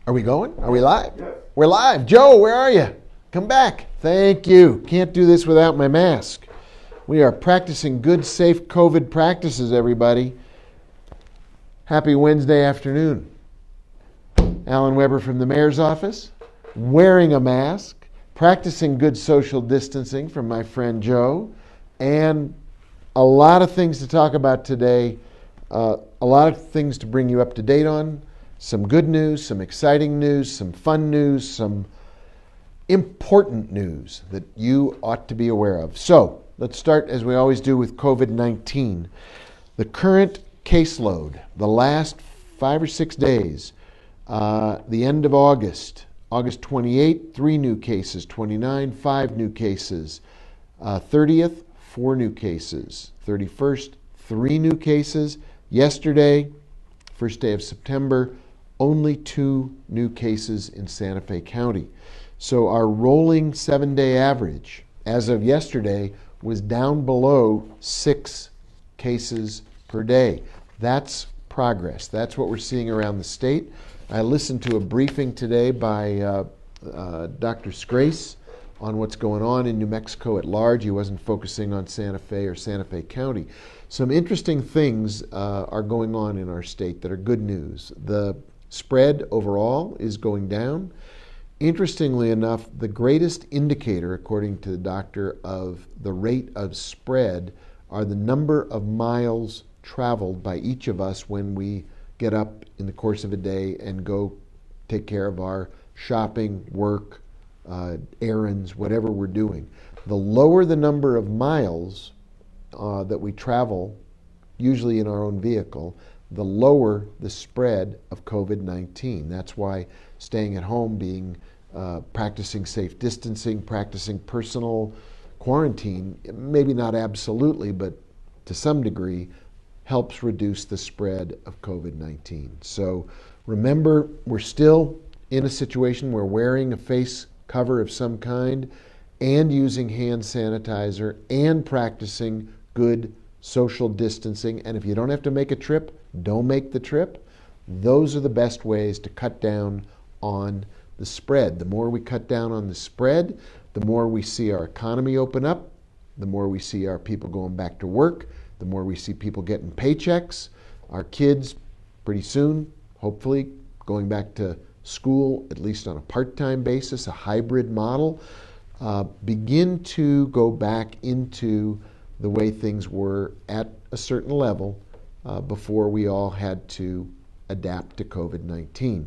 Are we going? Are we live? Yes. We're live. Joe, where are you? Come back. Thank you. Can't do this without my mask. We are practicing good, safe COVID practices, everybody. Happy Wednesday afternoon. Alan Webber from the mayor's office, wearing a mask, practicing good social distancing from my friend Joe, and a lot of things to talk about today, a lot of things to bring you up to date on, some good news, some exciting news, some fun news, some important news that you ought to be aware of. So let's start, as we always do, with COVID-19. The current caseload, the last 5 or 6 days, the end of August 28, 3 new cases, 29, 5 new cases, 30th, 4 new cases, 31st, 3 new cases. Yesterday, first day of September, only 2 new cases in Santa Fe County. So our rolling 7-day average, as of yesterday, was down below 6 cases per day. That's progress. That's what we're seeing around the state. I listened to a briefing today by Dr. Scrace on what's going on in New Mexico at large. He wasn't focusing on Santa Fe or Santa Fe County. Some interesting things are going on in our state that are good news. The spread overall is going down. Interestingly enough, the greatest indicator, according to the doctor, of the rate of spread are the number of miles traveled by each of us when we get up in the course of a day and go take care of our shopping, work, errands, whatever we're doing. The lower the number of miles that we travel, usually in our own vehicle, the lower the spread of COVID-19. That's why staying at home, practicing safe distancing, practicing personal quarantine, maybe not absolutely, but to some degree, helps reduce the spread of COVID-19. So remember, we're still in a situation where wearing a face cover of some kind and using hand sanitizer and practicing good social distancing. And if you don't have to make a trip, don't make the trip. Those are the best ways to cut down on the spread. The more we cut down on the spread, the more we see our economy open up, the more we see our people going back to work, the more we see people getting paychecks, our kids pretty soon, hopefully, going back to school, at least on a part-time basis, a hybrid model, begin to go back into the way things were at a certain level before we all had to adapt to COVID-19.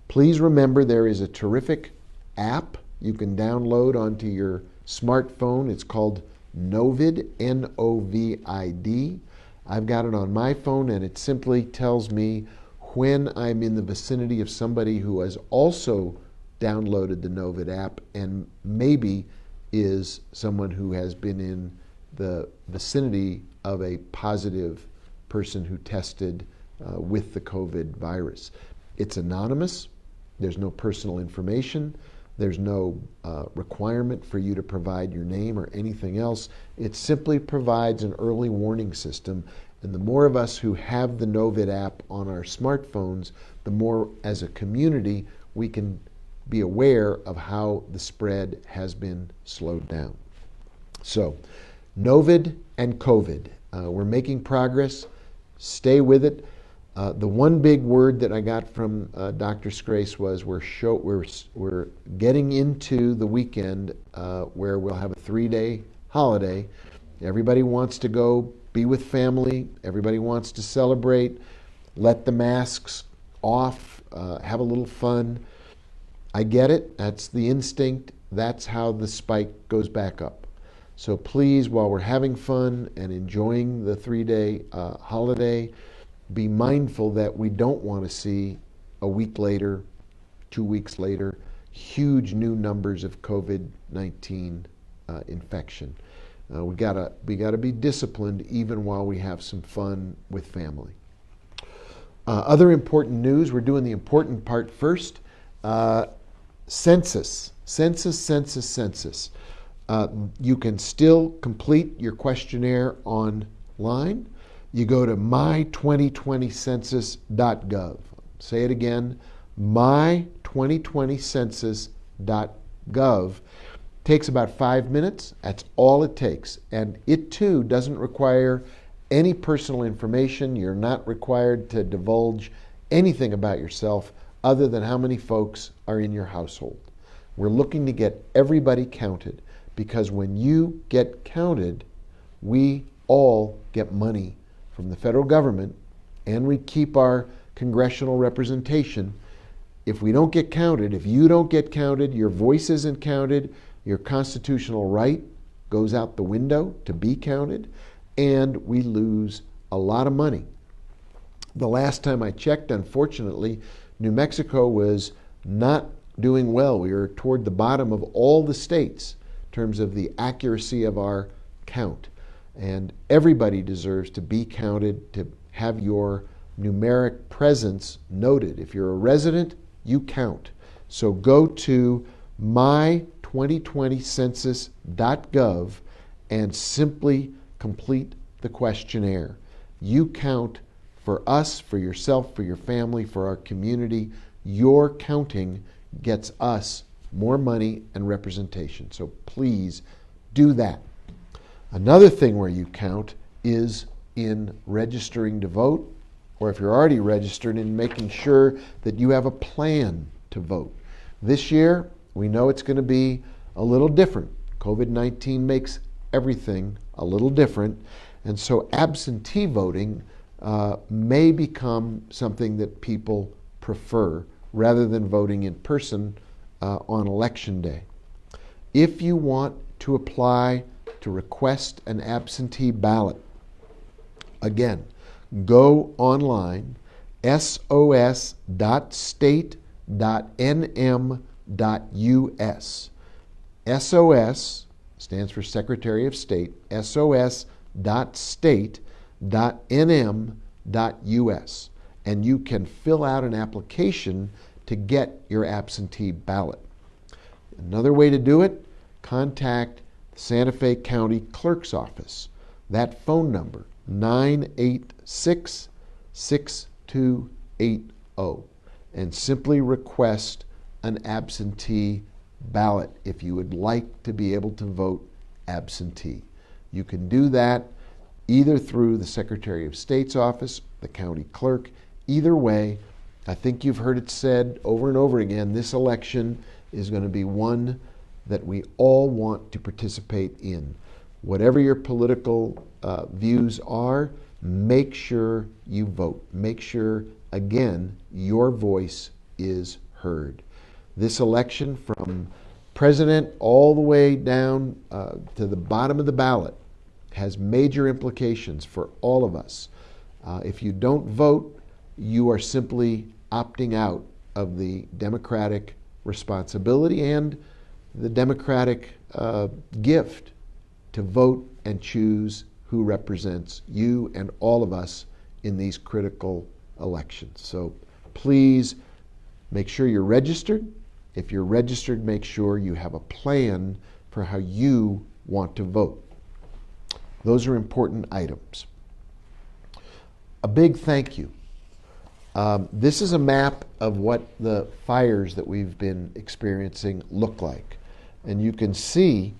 Please remember there is a terrific app you can download onto your smartphone. It's called Novid, N-O-V-I-D. I've got it on my phone, and it simply tells me when I'm in the vicinity of somebody who has also downloaded the Novid app and maybe is someone who has been in the vicinity of a positive person who tested with the COVID virus. It's anonymous. There's no personal information. There's no requirement for you to provide your name or anything else. It simply provides an early warning system. And the more of us who have the Novid app on our smartphones, the more as a community we can be aware of how the spread has been slowed down. So, Novid and COVID. We're making progress. Stay with it. The one big word that I got from Dr. Scrace was we're getting into the weekend where we'll have a 3-day holiday. Everybody wants to go be with family. Everybody wants to celebrate. Let the masks off. Have a little fun. I get it. That's the instinct. That's how the spike goes back up. So please, while we're having fun and enjoying the 3-day holiday, be mindful that we don't want to see a week later, 2 weeks later, huge new numbers of COVID-19 infection. We gotta be disciplined even while we have some fun with family. Other important news, we're doing the important part first. Census. You can still complete your questionnaire online. You go to my2020census.gov. Say it again, my2020census.gov. Takes about 5 minutes. That's all it takes. And it too doesn't require any personal information. You're not required to divulge anything about yourself other than how many folks are in your household. We're looking to get everybody counted, because when you get counted, we all get money from the federal government, and we keep our congressional representation. If we don't get counted, if you don't get counted, your voice isn't counted, your constitutional right goes out the window to be counted, and we lose a lot of money. The last time I checked, unfortunately, New Mexico was not doing well. We were toward the bottom of all the states in terms of the accuracy of our count. And everybody deserves to be counted, to have your numeric presence noted. If you're a resident, you count. So go to my2020census.gov and simply complete the questionnaire. You count for us, for yourself, for your family, for our community. Your counting gets us more money and representation. So please do that. Another thing where you count is in registering to vote, or if you're already registered, in making sure that you have a plan to vote. This year, we know it's going to be a little different. COVID-19 makes everything a little different, and so absentee voting may become something that people prefer rather than voting in person on Election Day. If you want to apply to request an absentee ballot, again, go online, sos.state.nm.us. SOS stands for Secretary of State, sos.state.nm.us. And you can fill out an application to get your absentee ballot. Another way to do it, contact the Santa Fe County Clerk's Office. That phone number, 986-6280, and simply request an absentee ballot if you would like to be able to vote absentee. You can do that either through the Secretary of State's office, the county clerk. Either way, I think you've heard it said over and over again, this election is going to be one that we all want to participate in. Whatever your political views are, make sure you vote. Make sure, again, your voice is heard. This election, from president all the way down to the bottom of the ballot, has major implications for all of us. If you don't vote, you are simply opting out of the democratic responsibility and the democratic gift to vote and choose who represents you and all of us in these critical elections. So please make sure you're registered. If you're registered, make sure you have a plan for how you want to vote. Those are important items. A big thank you. This is a map of what the fires that we've been experiencing look like. And you can see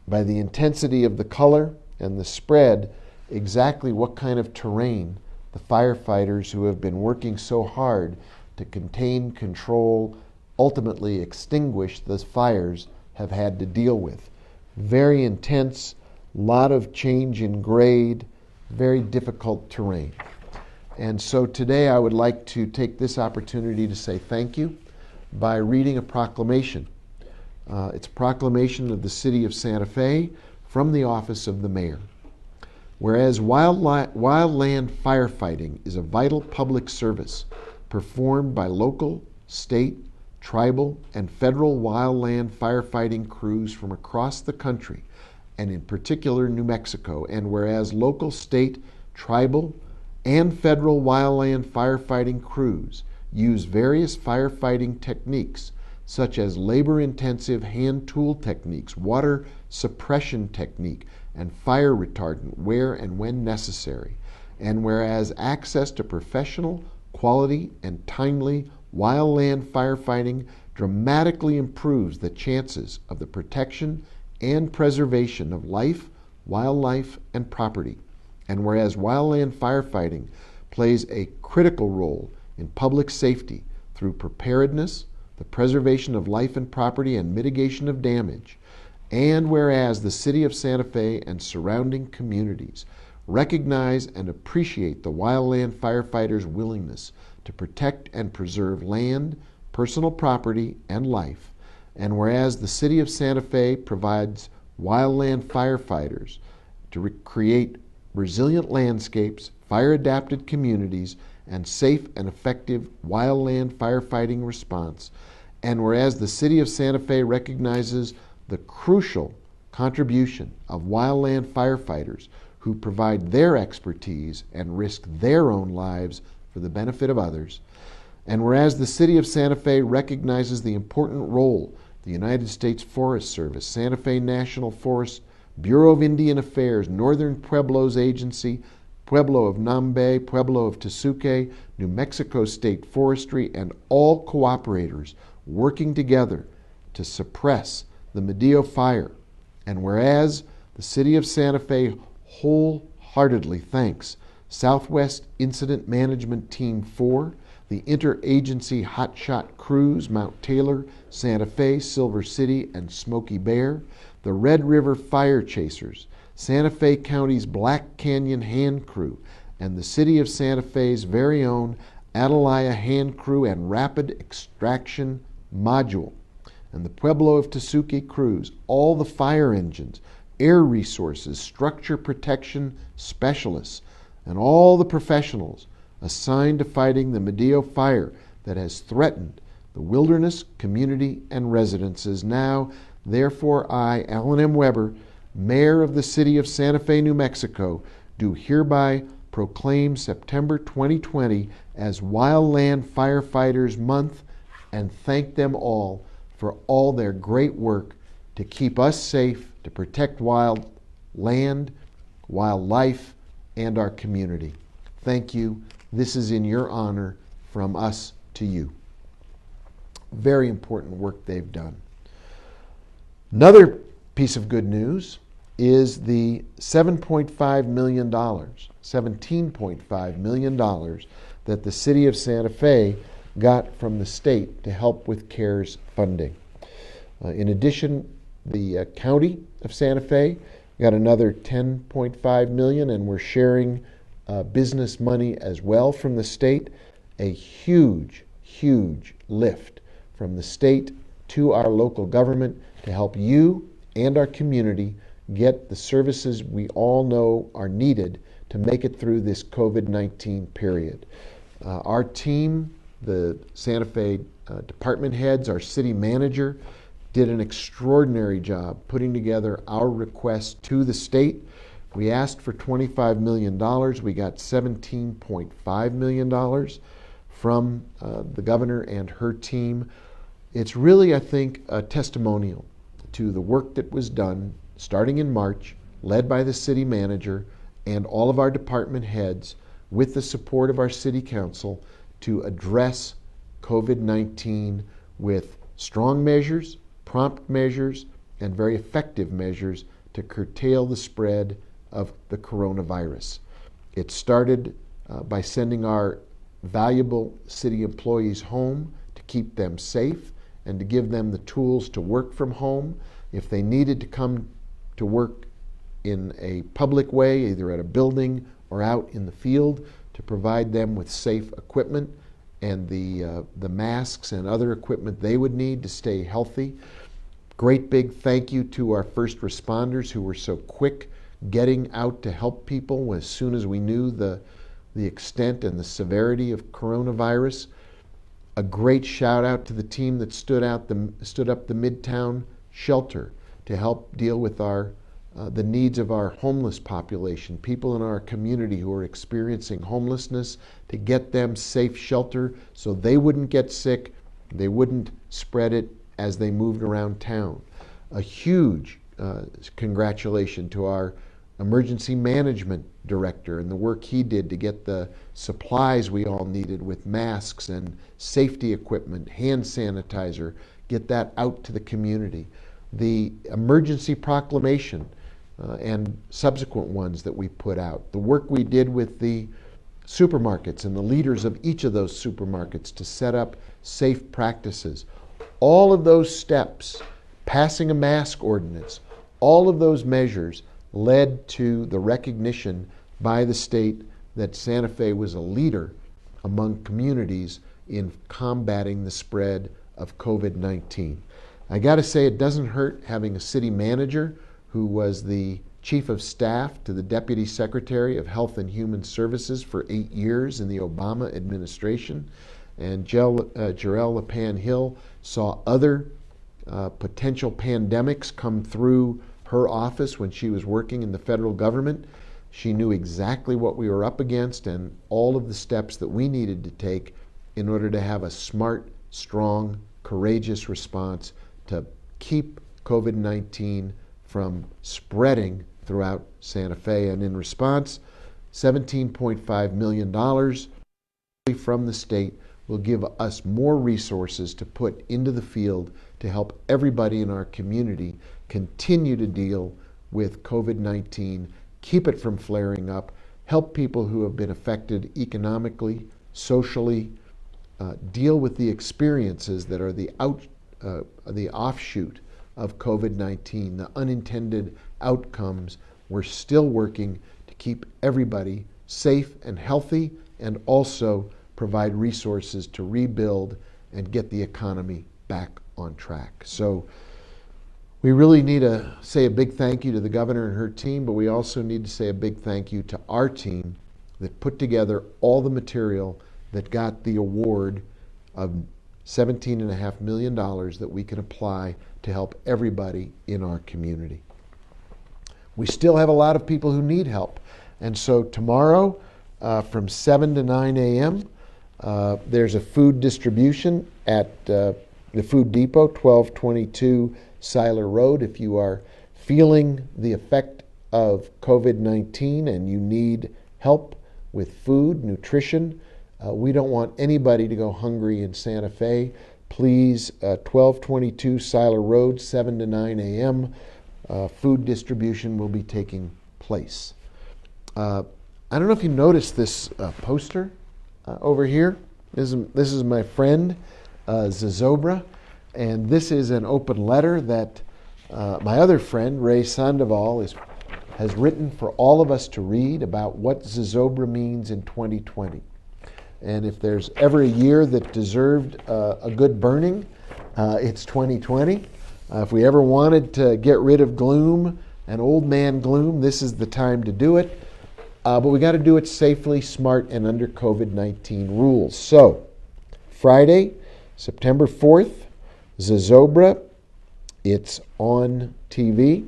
by the intensity of the color and the spread exactly what kind of terrain the firefighters who have been working so hard to contain, control, ultimately extinguish those fires have had to deal with. Very intense, lot of change in grade, very difficult terrain. And so today I would like to take this opportunity to say thank you by reading a proclamation. It's a proclamation of the City of Santa Fe from the Office of the Mayor. Whereas wildland firefighting is a vital public service performed by local, state, tribal, and federal wildland firefighting crews from across the country, and in particular New Mexico, and whereas local, state, tribal, and federal wildland firefighting crews use various firefighting techniques such as labor-intensive hand tool techniques, water suppression technique, and fire retardant where and when necessary, and whereas access to professional, quality, and timely wildland firefighting dramatically improves the chances of the protection and preservation of life, wildlife, and property. And whereas wildland firefighting plays a critical role in public safety through preparedness, the preservation of life and property, and mitigation of damage, and whereas the City of Santa Fe and surrounding communities recognize and appreciate the wildland firefighters' willingness to protect and preserve land, personal property, and life, and whereas the City of Santa Fe provides wildland firefighters to create resilient landscapes, fire-adapted communities, and safe and effective wildland firefighting response, and whereas the City of Santa Fe recognizes the crucial contribution of wildland firefighters who provide their expertise and risk their own lives for the benefit of others, and whereas the City of Santa Fe recognizes the important role the United States Forest Service, Santa Fe National Forest, Bureau of Indian Affairs, Northern Pueblos Agency, Pueblo of Nambe, Pueblo of Tesuque, New Mexico State Forestry, and all cooperators working together to suppress the Medio fire. And whereas the City of Santa Fe wholeheartedly thanks Southwest Incident Management Team 4, the Interagency Hotshot Crews, Mount Taylor, Santa Fe, Silver City, and Smoky Bear, the Red River Fire Chasers, Santa Fe County's Black Canyon Hand Crew, and the City of Santa Fe's very own Atalaya Hand Crew and Rapid Extraction Module, and the Pueblo of Tesuque Crews, all the fire engines, air resources, structure protection specialists, and all the professionals assigned to fighting the Medio fire that has threatened the wilderness, community, and residences. Now, therefore, I, Alan M. Webber, Mayor of the City of Santa Fe, New Mexico, do hereby proclaim September 2020 as Wildland Firefighters Month and thank them all for all their great work to keep us safe, to protect wild land, wildlife, and our community. Thank you. This is in your honor from us to you. Very important work they've done. Another piece of good news is the $7.5 million, $17.5 million that the City of Santa Fe got from the state to help with CARES funding. In addition, the County of Santa Fe got another $10.5 million, and we're sharing business money as well from the state. A huge, huge lift from the state to our local government to help you and our community get the services we all know are needed to make it through this COVID-19 period. Our team, the Santa Fe department heads, our city manager, did an extraordinary job putting together our request to the state. We asked for $25 million. We got $17.5 million from the governor and her team. It's really, I think, a testimonial to the work that was done starting in March, led by the city manager and all of our department heads with the support of our city council to address COVID-19 with strong measures, prompt measures, and very effective measures to curtail the spread of the coronavirus. It started by sending our valuable city employees home to keep them safe and to give them the tools to work from home. If they needed to come to work in a public way, either at a building or out in the field, to provide them with safe equipment and the masks and other equipment they would need to stay healthy. Great big thank you to our first responders who were so quick getting out to help people as soon as we knew the extent and the severity of coronavirus. A great shout out to the team that stood up the Midtown shelter to help deal with the needs of our homeless population, people in our community who are experiencing homelessness, to get them safe shelter so they wouldn't get sick, they wouldn't spread it as they moved around town. A huge congratulations to our emergency management director and the work he did to get the supplies we all needed with masks and safety equipment, hand sanitizer, get that out to the community. The emergency proclamation and subsequent ones that we put out. The work we did with the supermarkets and the leaders of each of those supermarkets to set up safe practices. All of those steps, passing a mask ordinance, all of those measures led to the recognition by the state that Santa Fe was a leader among communities in combating the spread of COVID-19. I got to say, it doesn't hurt having a city manager who was the chief of staff to the Deputy Secretary of Health and Human Services for 8 years in the Obama administration. And Jarell LePan Hill saw other potential pandemics come through her office when she was working in the federal government. She knew exactly what we were up against and all of the steps that we needed to take in order to have a smart, strong, courageous response to keep COVID-19 from spreading throughout Santa Fe. And in response, $17.5 million from the state will give us more resources to put into the field to help everybody in our community continue to deal with COVID-19, keep it from flaring up, help people who have been affected economically, socially, deal with the experiences that are the offshoot of COVID-19, the unintended outcomes. We're still working to keep everybody safe and healthy and also provide resources to rebuild and get the economy back on track. So we really need to say a big thank you to the governor and her team, but we also need to say a big thank you to our team that put together all the material that got the award of $17.5 million that we can apply to help everybody in our community. We still have a lot of people who need help. And so tomorrow from 7 to 9 a.m., there's a food distribution at the Food Depot, 1222 Seiler Road. If you are feeling the effect of COVID-19 and you need help with food, nutrition, we don't want anybody to go hungry in Santa Fe. Please, 1222 Seiler Road, 7 to 9 a.m., food distribution will be taking place. I don't know if you noticed this poster over here. This is my friend, Zozobra, and this is an open letter that my other friend, Ray Sandoval, has written for all of us to read about what Zozobra means in 2020. And if there's ever a year that deserved a good burning, it's 2020. If we ever wanted to get rid of gloom and old man gloom, this is the time to do it. But we got to do it safely, smart, and under COVID-19 rules. So, Friday, September 4th, Zozobra, it's on TV,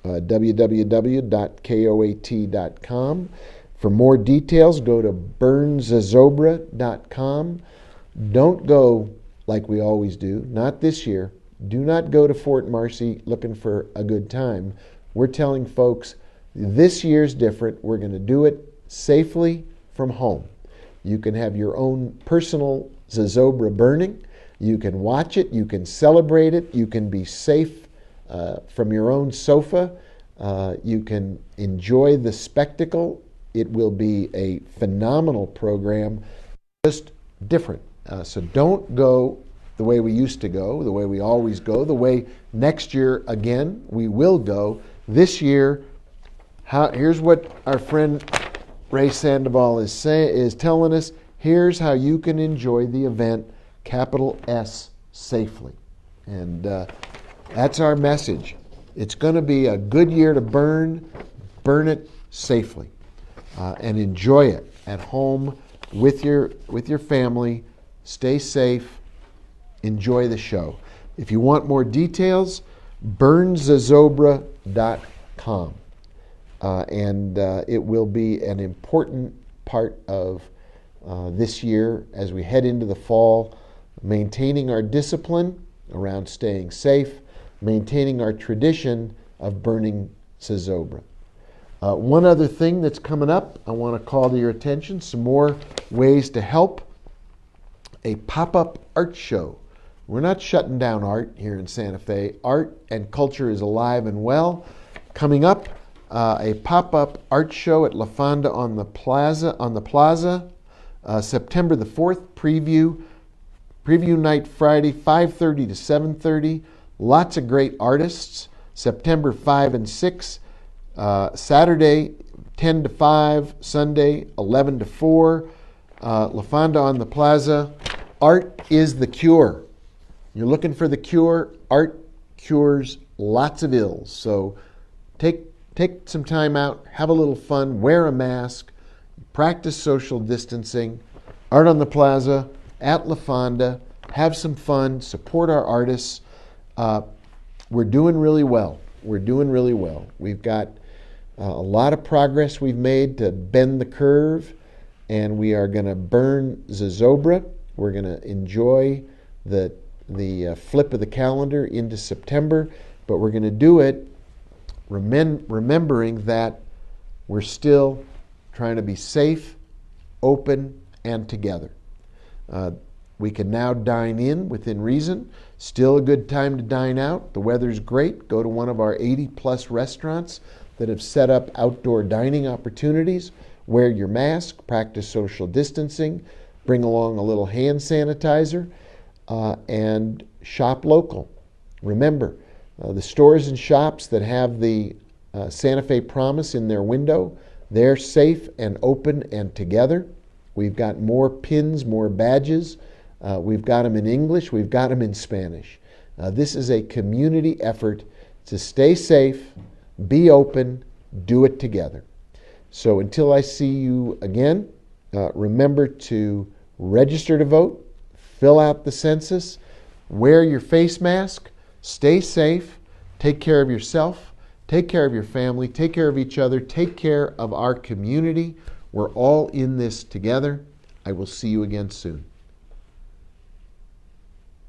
www.koat.com. For more details, go to burnzozobra.com. Don't go like we always do, not this year. Do not go to Fort Marcy looking for a good time. We're telling folks this year's different. We're going to do it safely from home. You can have your own personal Zozobra burning. You can watch it. You can celebrate it. You can be safe from your own sofa. You can enjoy the spectacle. It will be a phenomenal program, just different. So don't go the way we used to go, the way we always go, the way next year, again, we will go. This year, here's what our friend Ray Sandoval is telling us. Here's how you can enjoy the event, capital S, safely. And that's our message. It's going to be a good year to burn it safely, and enjoy it at home with your family. Stay safe. Enjoy the show. If you want more details, burnzozobra.com. And it will be an important part of this year as we head into the fall, maintaining our discipline around staying safe, maintaining our tradition of burning Zozobra. One other thing that's coming up, I want to call to your attention, some more ways to help. A pop-up art show. We're not shutting down art here in Santa Fe. Art and culture is alive and well. Coming up, a pop-up art show at La Fonda on the Plaza, September the 4th, preview night Friday, 5:30 to 7:30. Lots of great artists. September 5 and 6. Saturday, 10 to 5. Sunday, 11 to 4. La Fonda on the Plaza. Art is the cure. You're looking for the cure. Art cures lots of ills. So take some time out, have a little fun, wear a mask, practice social distancing. Art on the Plaza, at La Fonda, have some fun, support our artists. We're doing really well. We've got a lot of progress we've made to bend the curve, and we are going to burn Zozobra. We're going to enjoy the flip of the calendar into September, but we're going to do it remembering that we're still trying to be safe, open, and together. We can now dine in within reason. Still a good time to dine out. The weather's great. Go to one of our 80-plus restaurants that have set up outdoor dining opportunities. Wear your mask, practice social distancing, bring along a little hand sanitizer, and shop local. Remember, the stores and shops that have the Santa Fe Promise in their window, they're safe and open and together. We've got more pins, more badges. We've got them in English. We've got them in Spanish. This is a community effort to stay safe, be open, do it together. So until I see you again, remember to register to vote, fill out the census, wear your face mask, stay safe, take care of yourself, take care of your family, take care of each other, take care of our community. We're all in this together. I will see you again soon.